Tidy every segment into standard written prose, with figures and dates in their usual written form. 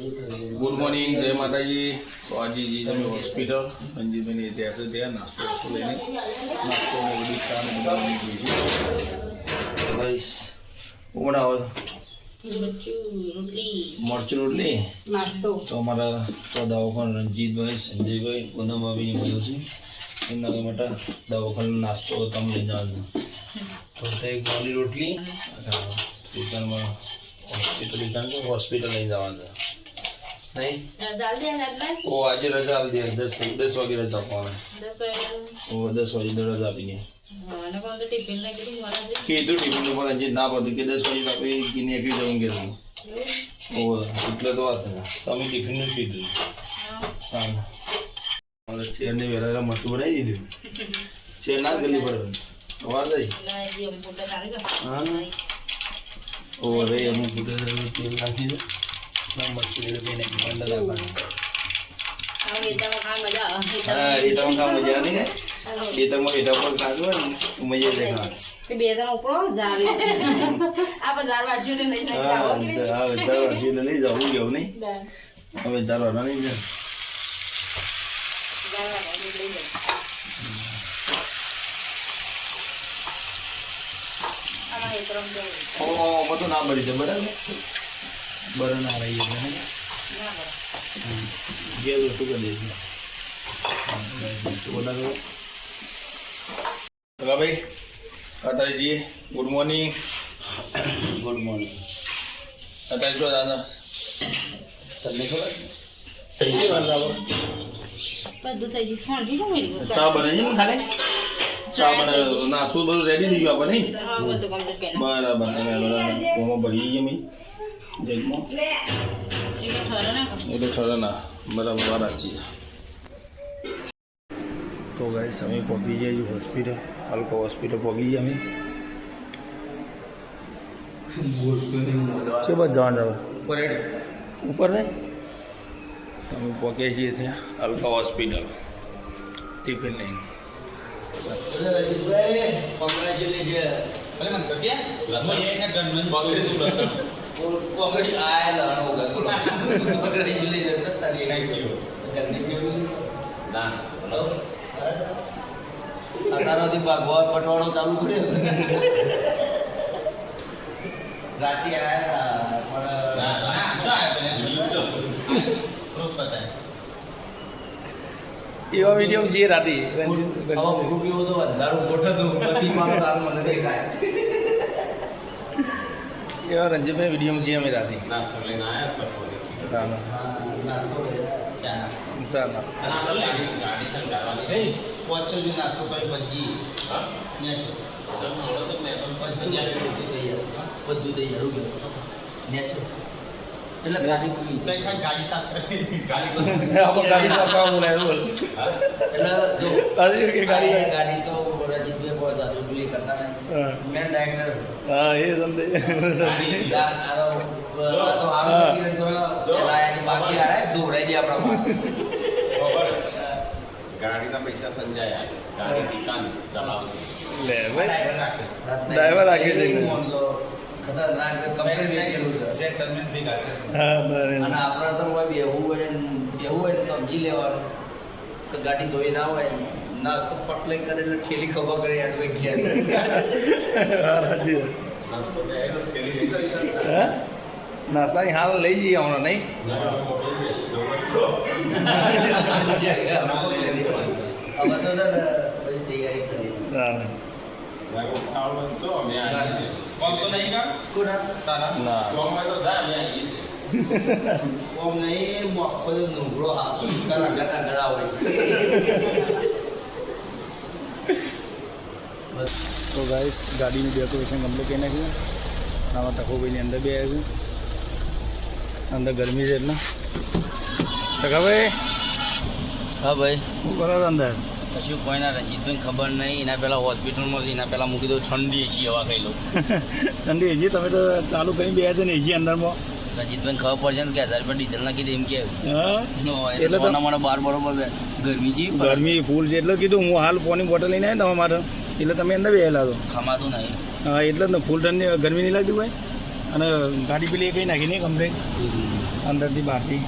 Good morning, જય માતાજી. તો આજે જઈએ તમે હોસ્પિટલ રંજીતભાઈને ત્યાં છે, ત્યાં નાસ્તો લઈને નાસ્તો બધું ચા ને બધું ભાઈ બનાવો મરચું રોટલી નાસ્તો. તો અમારા તો દવાખાના રંજીતભાઈ, સંજયભાઈ, પૂનમભાભીને બધું છે, એમના માટે દવાખાનો નાસ્તો તમે લઈ જવાનું. તો ત્યાં ગોળની રોટલી દુકાનમાં હોસ્પિટલ લઈ જવાનું નહીં. ઓ આજે રજા આપી દે, 10 વાગે રજા આપવાની. 10 વાગે રજા આપી દે. કીધું ટિફિન તો પણ હજી ના પડતું કે 10 વાગે આપી નીકળી જવું કે ઓ એટલે તો વાત તમે ટિફિનનું જ કીધું. હા ચેરને વહેલા મસ્ત બનાવી દીધું. ચેર ના ગલી પડે વાર જાય. હા ઓ રે અમુક તેલ નાખી દે મસ્તી લઈને બંધ રાખવાનું. હા એ તો ખા મજા નહીં એ તો મને એટા પર કાઢવા ને મજા દેખા તે બે જણા ઉપરો જારે આ બજાર વાળ્યો ને લઈ જાવ હા ચાર વાળ્યો લઈ જાવ ગયો નહીં હવે ચાર વાળા નહીં જાય ઓ બધું ના પડી છે બરાબર બરાબર ના રહી એટલે ગેસ વસ્તુ કરી દઈશું. ભાઈ અત્યારે જઈએ. Good morning. Good morning. અત્યારે જો દાદા તમને ખબર ચા બને છે ખાલી ચા બને નાસ્તો બધું રેડી થઈ ગયું આપણે બરાબર ભરી જઈએ મેં જગમાં એટલે ઠરે ના બરાબર વાર આચી. તો ગાઈસ અમે પહોંચી જઈએ છીએ હોસ્પિટલ, હલકો હોસ્પિટલ પહોંચી જઈએ અમે. છે બસ જવા જાવ ઉપર ને તમે પહોંચીએ છીએ ત્યાં હલકા હોસ્પિટલ ટિફિન લઈને. અત્યારથી ભાગવત પટવાડો ચાલુ કર્યો રાતે એવા વિડીયો છીએ રાતે ગ્રુપ એવો તો અંધારું ગોઠ હતું મને દેખાય એવા રંજીતભાઈ વિડીયો છીએ અમે રાતે નાસ્તો લઈને આવ્યા નાસ્તો ચા પહોંચો જો નાસ્તો કરી પછી બધું થઈ જાય નેચર એટલે ગાડી સાફ ગાડી ગાડી તો રજીતભાઈ સાચું પેલી કરતા મેન ડાયરેક્ટર હા એ સમજે બાકી દોડાઈ દે આપણા ગાડીના પૈસા સંજાય ગાડી ટીકાની ચલાવવાની લે ભાઈ ડ્રાઈવર રાખે છે ખતરનાક કમ્પ્લેટ વેચેલું છે જેન્ટલમેન બી ગાડી હા અને આપણે તો બેહવું હોય તો સમજી લેવાનું કે ગાડી ધોઈ ના હોય નાસ્તો પટલે કરે એટલે ઠેલી ખબર કરે આટલું ગયા નાસ્તો જાય ઠેલી લઈ હા નાસ્તાની હાલ લઈ જઈએ હમણાં નહીં હવે તો બધી તૈયારી કરી ના ઓમ નહીં મોખો નુગરો હાથ ગતા ગતા હોય. તો ગાઈસ ગાડીનું ડેકોરેશન કમ્પ્લીટ કરી નાખ્યું. આમાં તકોભાઈની અંદર બે આવ્યું અંદર ગરમી છે એટલે તકાભાઈ હા ભાઈ શું કરો અંદર કશું કોઈના રંજીતભાઈ ખબર નહીં એના પહેલાં હોસ્પિટલમાં એના પહેલાં મૂકી દઉં ઠંડી એસી હવા ખાઈ લઉં ઠંડી એસી તમે તો ચાલુ કરી બે છે ને એસી અંદરમાં રંજીતભાઈ ખબર પડશે ને કે 1000 રૂપિયા ડીઝલ નાખી દે એમ કે એટલે તો મને બાર બરોબર ગરમી છે ગરમી ફૂલ છે એટલે કીધું હું હાલ પોની બોટલ લઈને આવ્યો તમારા માટે એટલે તમે અંદર બેસેલા તો ખમાતું નહીં હા એટલે જ ને ફૂલ ઠંડી ગરમી નહીં લાગતી ભાઈ અને ગાડી પેલી એ કંઈ નાખી નહીં કમ્પ્લેન અંદરથી બહારથી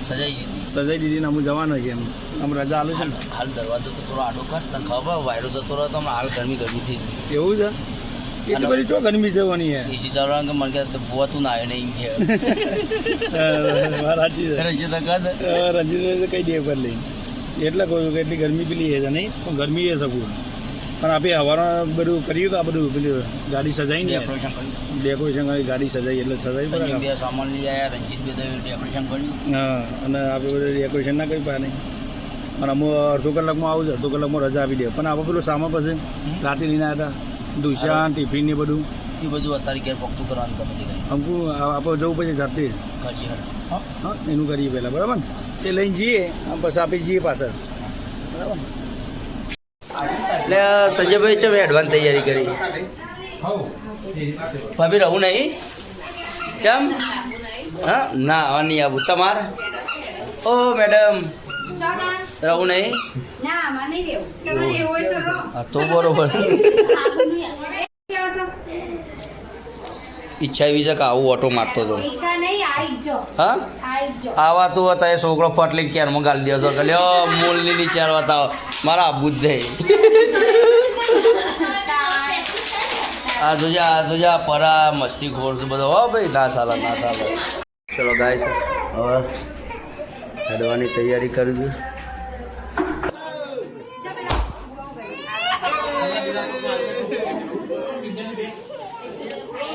સજાઈ સજાઈ દીધીને અમુક જવાનો છે એમ આમ રજા આલું છે ને હાલ દરવાજો તો થોડો આડો કર તને ખબર વાયરો જતો રહ્યો તો હમણાં હાલ ગરમી થઈ ગઈ એવું છે એટલી બધી ચો ગરમી જવાની યાર એસી ચાલવાનું કે મને કે બુआ તું ના આવ્યો નહીં કે સાચી છે રંજીત કાદ રંજીતભાઈ કઈ દે પર લઈ એટલે કહું કે એટલી ગરમી પેલી છે નહીં પણ ગરમી એ શકું પણ આપણે હવારમાં બધું કર્યું કે આ બધું પેલી ગાડી સજાઈ ને ડેકોરેશન કરી ગાડી સજાઈ એટલે સજાઈ પડે બે સામાન લઈ આવ્યા રંજીત બે ડેકોરેશન કર્યું હા અને આપણે બધું ડેકોરેશન ના કરી પાડે નહીં અને અમુક અડધો કલાકમાં આવું છે અડધો કલાકમાં રજા આપી દે પણ આપણે પેલું સામાન પછી રાતે લઈને આવ્યા હતા દુશાન ટિફિન ને બધું એ બધું અત્યારે ઘેર પકતું કરવાનું ગમે તે અમુક આપણે જવું પછી જાતે કરીએ હા એનું કરીએ પહેલાં બરાબર ને તે લઈને જઈએ પછી આપણે જઈએ પાછળ બરાબર એટલે સંજયભાઈ છે એડવાન્સ તૈયારી કરી ભાભી રહું નહીં ચમ હા ના હવે નહીં આવું તમારે ઓ મેડમ રહું નહીં હા તો બરોબર ઈચ્છા એવી છે કે આવું ઓટો મારતો હતો હા આવા તો હતા એ છોકરો ફટલી ક્યારમાં ગાલી દેતો કે લ્યો મૂલની નીચે આવતા મારા આબુ જ નહીં આ જોજા પરા મસ્તી ખોર છે બધો હો ભાઈ ના ચાલે ચલો ગાય હવે હેડવાની તૈયારી કરું છું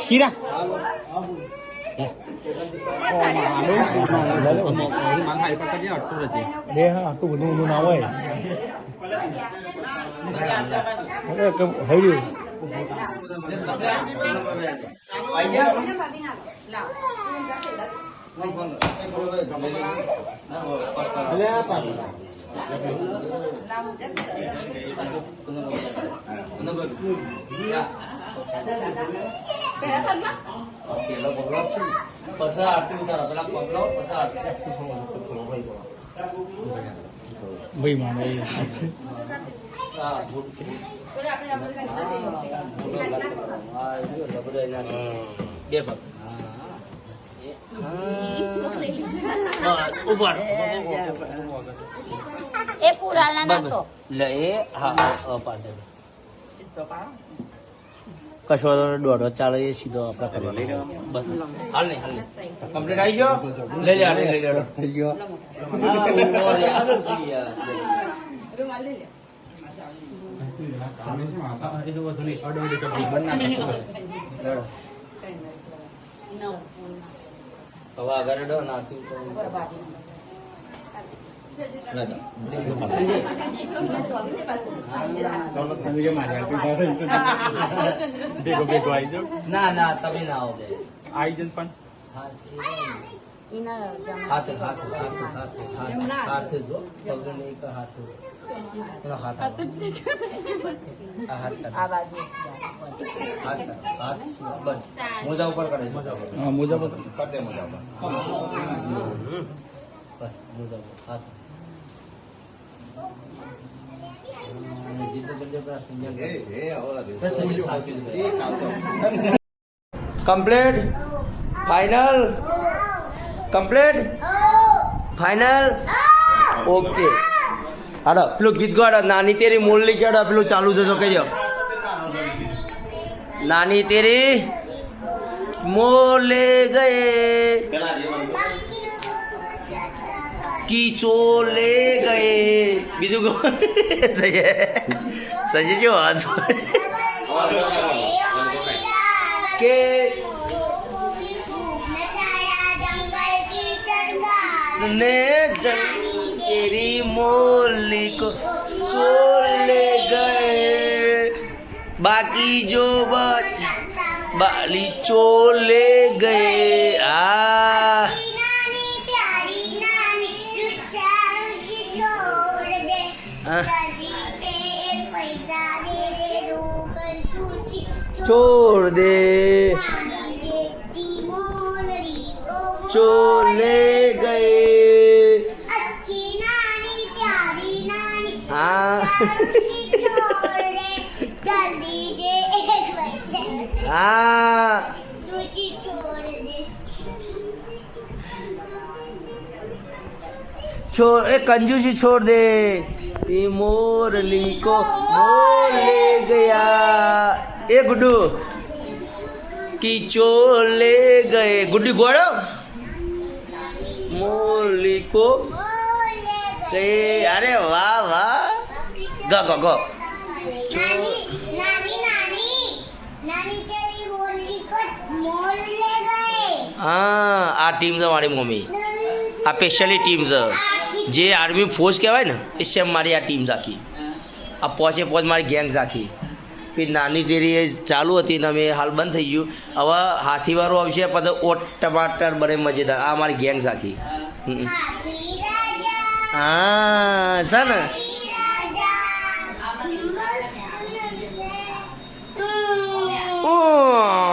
કીરા બે હા આટલું બધું ઊંધું ના હોય હૈયું ભાઈ માને બે પગ ઉપર એ પુરાના નાખો લે એ હા પાડે કશો દોઢો ચાલે એ સીધો આપણે કરવા બસ હાલ નહીં કમ્પ્લીટ આવી ગયો લઈ લે થઈ ગયો હવે આગળ ડો નાખ્યું ના ના તમે ના આવો આઈ જન પણ હાથ હાથ હાથ જો પગ નહીં કે હાથ બસ મોજા ઉપર કરે હા મોજા પર કર દે મોજા ઉપર બસ મોજા ઉપર હાથ complete final complete final okay હાડો પેલું ગીત ગાડો નાની તેરી મૂળની ચડો પેલું ચાલુ છે તો કહેજો નાની તેરી મોલે ગયે કીચો લે ગયે બીજું સજે જો આજ કે ने तेरी मोली को चोर ले गए बाकी जो बच बाली चोर ले गए आ छोड़ दे चोर ले गए हाँ हाँ छोड़ ए कंजूसी छोड़ दे ये मोरली को मोर ले गया ए गुड्डू की चोर ले गए गुड्डी गोड़ो मोरली को गए अरे वाह वाह गो गो गो હા આ ટીમ છે મારી મમ્મી આ સ્પેશિયલી ટીમ છે જે આર્મી ફોર્સ કહેવાય ને એ સેમ મારી આ ટીમ રાખી આ પોચે મારી ગેંગ રાખી કે નાની તેરી એ ચાલુ હતી ને અમે હાલ બંધ થઈ ગયું હવે હાથીવાળું આવશે પછી ઓટ ટમાટર બને મજેદાર આ મારી ગેંગ રાખી હા છે ને ઓ